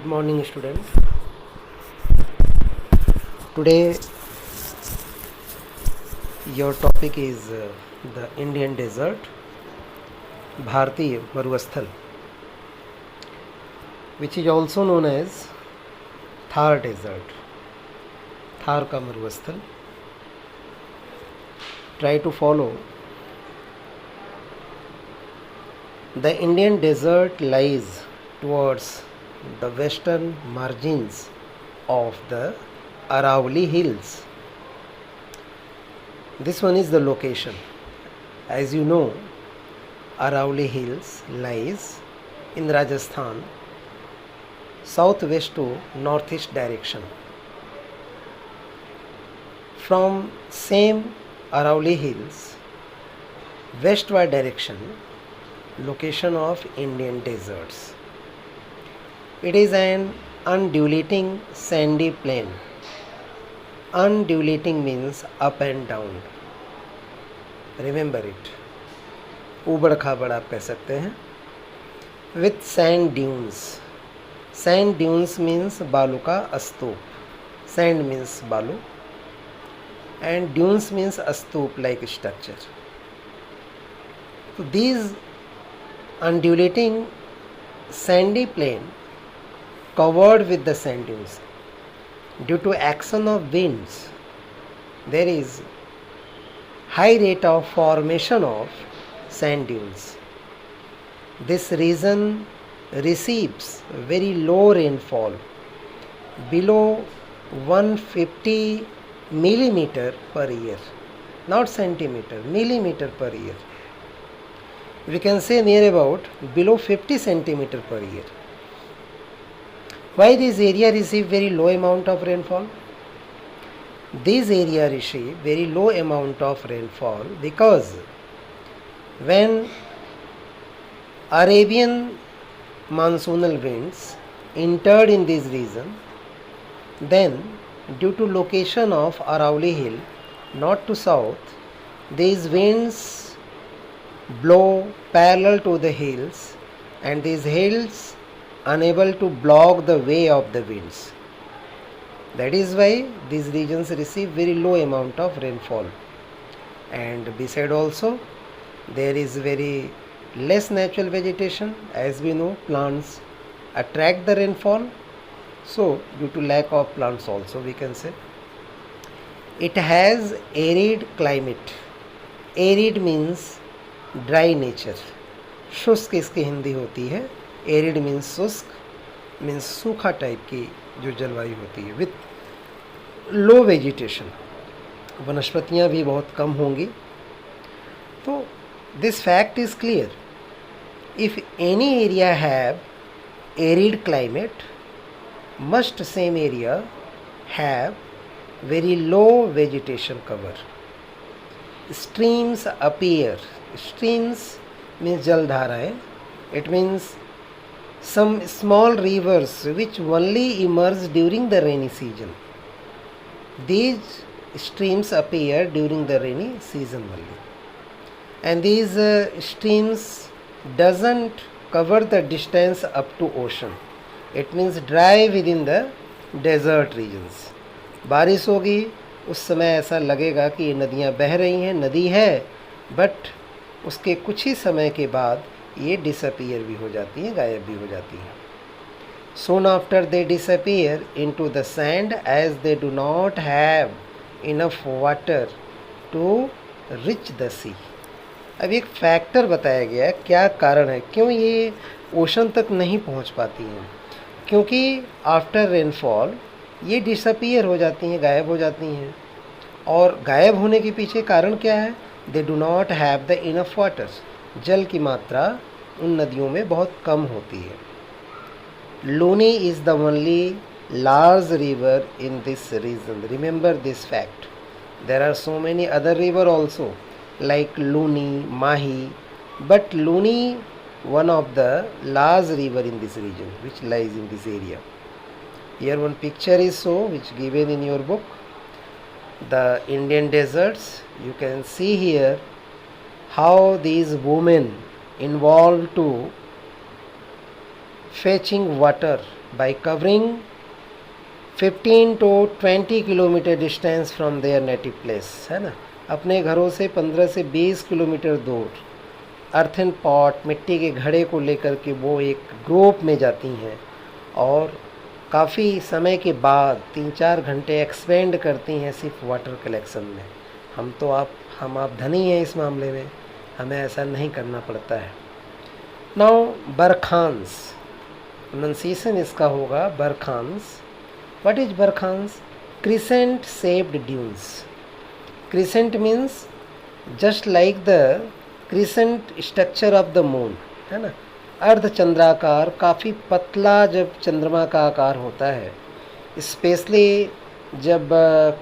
morning, students. Today your topic is the Indian desert, Bharatiya Marusthal, which is also known as Thar Desert. Thar का मरुस्थल. Try to follow. The Indian desert lies towards the western margins of the Aravalli Hills. This one is the location. As you know, Aravalli Hills lies in Rajasthan, southwest to northeast direction. From same Aravalli Hills, westward direction, location of Indian deserts. It is an undulating sandy plain. Undulating means up and down. Remember it. ऊबड़ खाबड़ आप कह सकते हैं. With sand dunes. Sand dunes means बालू का स्तूप. Sand means बालू and dunes means stupa like structure. So these undulating sandy plain covered with the sand dunes. Due to action of winds, there is high rate of formation of sand dunes. This region receives very low rainfall, below 150 millimeter per year, not centimeter, millimeter per year. We can say near about below 50 centimeter per year. Why this area receive very low amount of rainfall? This area receive very low amount of rainfall because when Arabian monsoonal winds entered in this region, then due to location of Aravalli Hill, north to south, these winds blow parallel to the hills and these hills unable to block the way of the winds. That is why these regions receive very low amount of rainfall. And beside also there is very less natural vegetation. As we know, plants attract the rainfall. So due to lack of plants also we can say. It has arid climate. Arid means dry nature. शुष्क इसकी हिंदी होती है. Arid means शुष्क, means सूखा type की जो जलवायु होती है. विथ लो वेजिटेशन, वनस्पतियाँ भी बहुत कम होंगी. तो this fact is clear. If any area have arid climate, must same area have very low vegetation cover. Streams appear. Streams means जल धाराएं. It means some small rivers which only emerge during the rainy season. These streams appear during the rainy season only. And these streams doesn't cover the distance up to ocean. It means dry within the desert regions. बारिश होगी उस समय ऐसा लगेगा कि ये नदियाँ बह रही हैं, नदी है, बट उसके कुछ ही समय के बाद ये डिसअपीयर भी हो जाती हैं, गायब भी हो जाती हैं. Soon after they disappear into the sand as they do not have enough water to reach the sea. अब एक फैक्टर बताया गया, क्या कारण है, क्यों ये ओशन तक नहीं पहुंच पाती हैं. क्योंकि आफ्टर रेनफॉल ये डिसअपीयर हो जाती हैं, गायब हो जाती हैं. और गायब होने के पीछे कारण क्या है? They do not have the enough water. जल की मात्रा उन नदियों में बहुत कम होती है. Luni is the only large river in this region. Remember this fact. There are so many other river also like Luni, Mahi, but Luni one of the large river in this region which lies in this area. Here one picture is so which given in your book. The Indian deserts. You can see here how these women involved to fetching water by covering 15 to 20 kilometre distance from there native place, है ना। अपने घरों से 15 से 20 kilometre दूर earthen pot, मिट्टी के घड़े को लेकर के वो एक ग्रुप में जाती हैं और काफ़ी समय के बाद 3-4 घंटे एक्सपेंड करती हैं सिर्फ वाटर कलेक्शन में। हम आप धनी हैं इस मामले में, हमें ऐसा नहीं करना पड़ता है। नाउ बरखांस, प्रोनाउंसिएशन इसका होगा barchans. What is barchans? Crescent shaped dunes. Crescent means just like the crescent structure of the moon, है ना। अर्धचंद्राकार, काफ़ी पतला जब चंद्रमा का आकार होता है, स्पेशली जब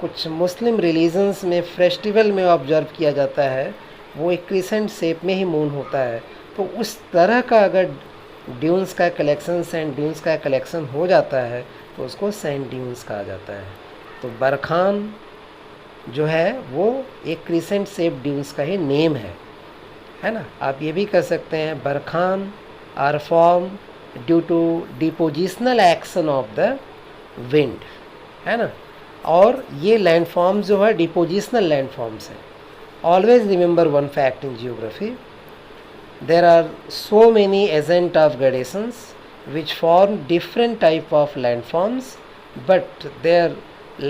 कुछ मुस्लिम रिलीजन्स में फेस्टिवल में ऑब्जर्व किया जाता है, वो एक क्रिसेंट शेप में ही मून होता है। तो उस तरह का अगर ड्यून्स का कलेक्शन, सैंड ड्यून्स का कलेक्शन हो जाता है तो उसको सैंड ड्यून्स कहा जाता है। तो बरखान जो है वो एक क्रिसेंट शेप ड्यून्स का ही नेम है ना। आप ये भी कह सकते हैं barchan are form due to depositional action of the wind, है ना। और ये लैंडफॉर्म जो है डिपोजिशनल लैंडफॉर्म्स हैं। Always remember one fact in geography, there are so many agent of gradations which form different type of landforms, but their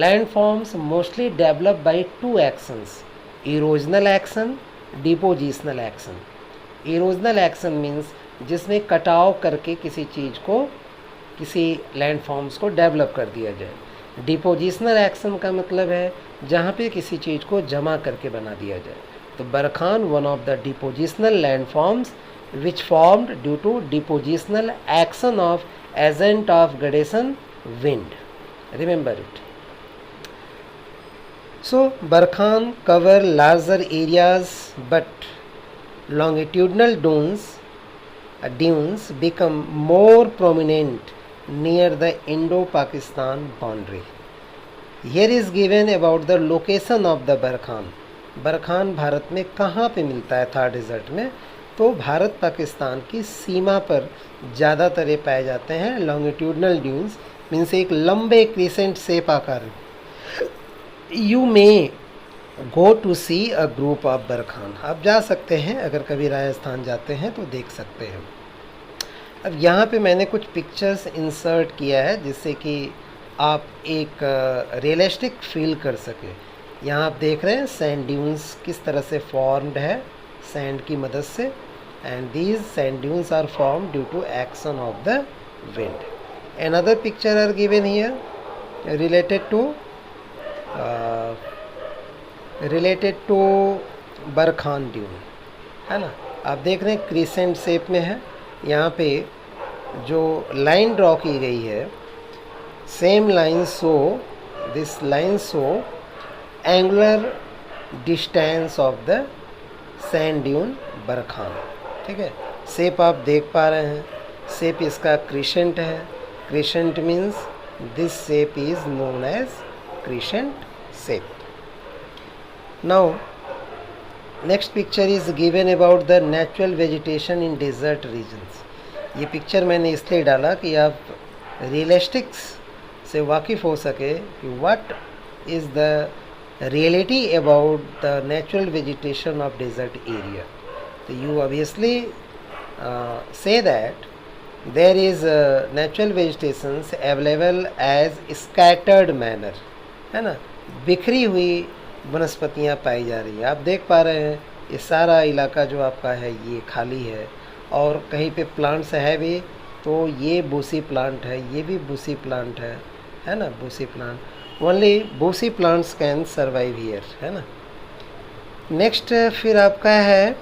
landforms mostly develop by two actions: erosional action, depositional action. erosional action means जिसमें कटाव करके किसी चीज़ को, किसी landforms को develop कर दिया जाए। डिपोजिशनल एक्शन का मतलब है जहाँ पे किसी चीज़ को जमा करके बना दिया जाए। तो barchan one of the depositional landforms which formed due to depositional action of agent of gradation wind. Remember it. So Barkhan cover larger areas, but longitudinal dunes become more prominent near the Indo-Pakistan boundary. Here is given about the location of the Barkhan. Barchan Bharat में कहाँ पे मिलता है Thar desert में? तो भारत पाकिस्तान की सीमा पर ज़्यादातर ये पाए जाते हैं। लॉन्गिट्यूडनल ड्यून्स मीन्स एक लंबे क्रिसेंट शेप आकार। You may go to see a group of barchan. आप जा सकते हैं, अगर कभी राजस्थान जाते हैं तो देख सकते हैं। अब यहाँ पे मैंने कुछ पिक्चर्स इंसर्ट किया है जिससे कि आप एक रियलिस्टिक फील कर सके। यहाँ आप देख रहे हैं सैंड ड्यून्स किस तरह से फॉर्म्ड है सैंड की मदद से, and these sand dunes are form due to action of the wind. Another picture are given here related to barchan dune, है ना। आप देख रहे हैं क्रिसेंट शेप में है। यहाँ पे जो लाइन ड्रॉ की गई है, same line show, this line show angular distance of the sand dune barchan, ठीक है। शेप आप देख पा रहे हैं, शेप इसका क्रिसेंट है। Crescent means this shape is known as crescent shape. Now next picture is given about the natural vegetation in desert regions. ये पिक्चर मैंने इसलिए डाला कि आप रियलिस्टिक्स से वाकिफ़ हो सके कि what is the reality about the natural vegetation of desert area. So you obviously say that there is natural vegetations available as scattered manner, है ना। बिखरी हुई वनस्पतियाँ पाई जा रही हैं। आप देख पा रहे हैं ये सारा इलाका जो आपका है ये खाली है, और कहीं पे प्लांट्स है भी, तो ये बूसी प्लांट है, ये भी बूसी प्लांट है ना, bushy plant. Only bushy plants can survive here, है ना। नेक्स्ट फिर आपका है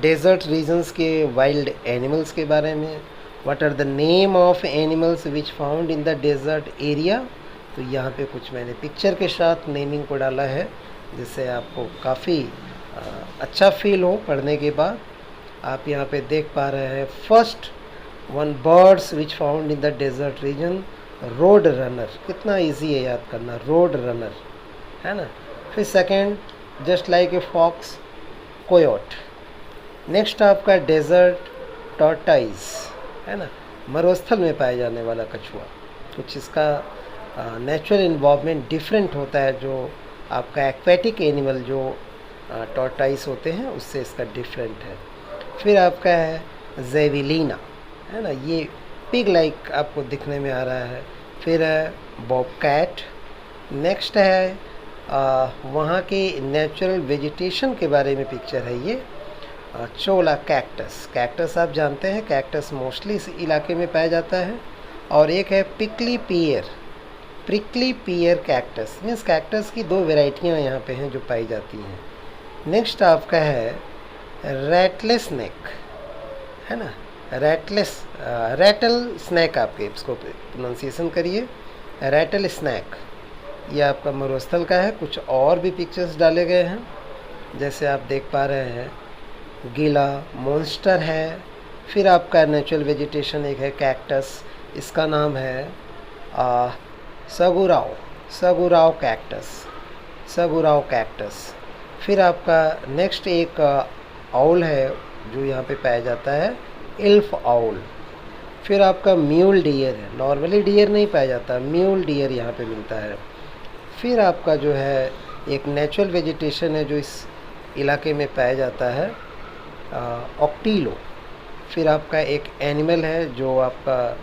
डेजर्ट रीजन्स के वाइल्ड एनिमल्स के बारे में। What are the name of animals which found in the desert area. तो यहाँ पे कुछ मैंने पिक्चर के साथ नेमिंग को डाला है जिससे आपको काफ़ी अच्छा फील हो पढ़ने के बाद। आप यहाँ पे देख पा रहे हैं first one birds which found in the desert region, road runner. कितना इजी है याद करना, रोड रनर, है ना। फिर second just like a fox, coyote. Next आपका डेजर्ट टॉर्टाइज, है ना। मरुस्थल में पाए जाने वाला कछुआ। कुछ इसका नेचुरल इन्वॉल्वमेंट डिफरेंट होता है, जो आपका एक्वेटिक एनिमल जो टॉर्टाइस होते हैं उससे इसका डिफरेंट है। फिर आपका है जेविलिना, है ना, ये पिग लाइक आपको दिखने में आ रहा है। फिर है बॉबकैट। नेक्स्ट है वहाँ के नेचुरल वेजिटेशन के बारे में पिक्चर है ये, चोला कैक्टस। कैक्टस आप जानते हैं, कैक्टस मोस्टली इस इलाके में पाया जाता है। और एक है पिकली पियर कैक्टस, मीन्स कैक्टस की दो वेराइटियाँ यहाँ पे हैं जो पाई जाती हैं। नेक्स्ट आपका है रैटल स्नैक, है ना, रैटल स्नैक, आपके इसको प्रोनाउंसिएशन करिए, रैटल स्नैक। ये आपका मरुस्थल का है। कुछ और भी पिक्चर्स डाले गए हैं, जैसे आप देख पा रहे हैं गीला मॉन्स्टर है। फिर आपका नेचुरल वेजिटेशन एक है कैक्टस, इसका नाम है सगुराओ कैक्टस। फिर आपका नेक्स्ट एक आउल है जो यहाँ पे पाया जाता है, इल्फ आउल। फिर आपका म्यूल डियर है, नॉर्मली डियर नहीं पाया जाता, म्यूल डियर यहाँ पे मिलता है। फिर आपका जो है एक नेचुरल वेजिटेशन है जो इस इलाके में पाया जाता है, ऑक्टीलो। फिर आपका एक एनिमल है जो आपका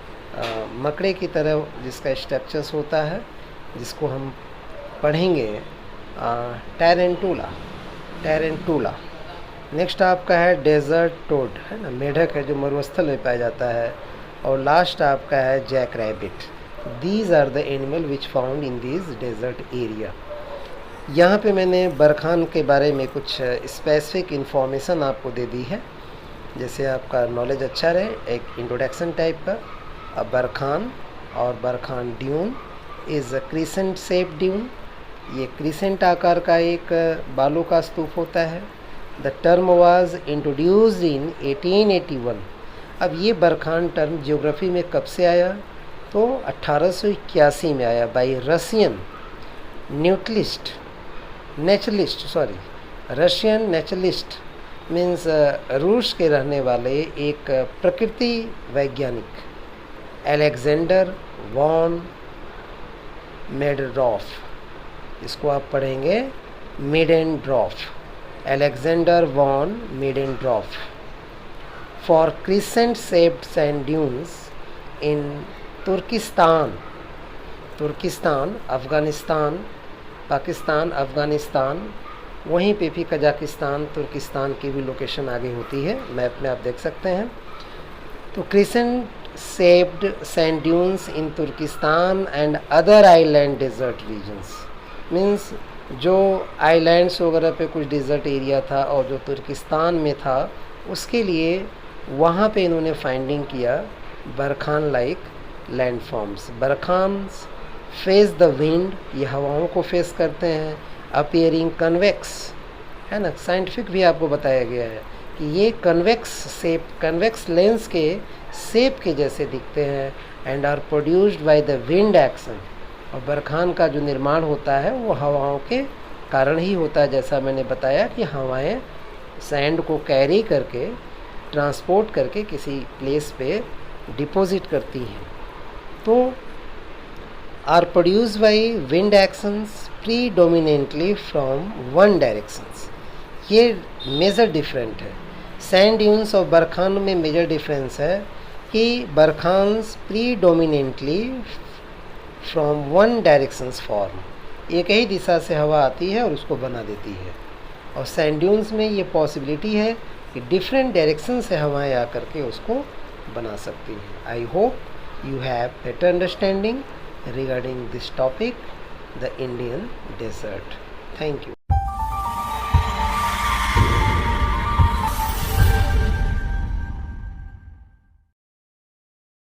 मकड़े की तरह जिसका स्ट्रक्चर्स होता है, जिसको हम पढ़ेंगे टैरेंटूला। नेक्स्ट आपका है डेजर्ट टोड, है ना, मेढक है जो मरुस्थल में पाया जाता है। और लास्ट आपका है jack rabbit. These are the animal which found in this desert area. यहाँ पे मैंने बरखान के बारे में कुछ स्पेसिफिक इंफॉर्मेशन आपको दे दी है, जैसे आपका नॉलेज अच्छा रहे। एक इंट्रोडक्शन टाइप का, बरखान और barchan dune is a crescent shape dune. ये क्रिसेंट आकार का एक बालू का स्तूप होता है। The term was introduced in 1881। अब ये बरखान टर्म ज्योग्राफी में कब से आया, तो 1881 में आया बाई रशियन नेचुरलिस्ट मीन्स रूस के रहने वाले एक प्रकृति वैज्ञानिक अलेक्जेंडर वॉन मेडरडॉफ। इसको आप पढ़ेंगे Middendorf, Alexander von Middendorf, for crescent shaped sand dunes in Turkestan, Afghanistan, Pakistan, Afghanistan, वहीं पे भी कजाकिस्तान, तुर्किस्तान की भी लोकेशन आगे होती है, मैप में आप देख सकते हैं। तो crescent shaped sand dunes in Turkestan and other island desert regions, means जो आइलैंड्स वगैरह पे कुछ डेजर्ट एरिया था और जो तुर्किस्तान में था, उसके लिए वहाँ पे इन्होंने फाइंडिंग किया barchan like landforms. Barchans face the wind, ये हवाओं को फेस करते हैं। अपीयरिंग कन्वेक्स, है ना, साइंटिफिक भी आपको बताया गया है कि ये कन्वेक्स लेंस के शेप के जैसे दिखते हैं। And are produced by the wind action. और बरखान का जो निर्माण होता है वो हवाओं के कारण ही होता है, जैसा मैंने बताया कि हवाएं सैंड को कैरी करके, ट्रांसपोर्ट करके किसी प्लेस पे डिपॉजिट करती हैं। तो are produced by wind actions predominantly from one directions. ये मेजर डिफरेंट है। सैंड ड्यून्स और बरखान में मेजर डिफरेंस है कि barchans predominantly from one directions form, एक ही दिशा से हवा आती है और उसको बना देती है। और सैंड ड्यून्स में ये पॉसिबिलिटी है कि डिफरेंट डायरेक्शन से हवाएं आकर के उसको बना सकती हैं। I hope you have better understanding regarding this topic, the Indian desert. Thank you.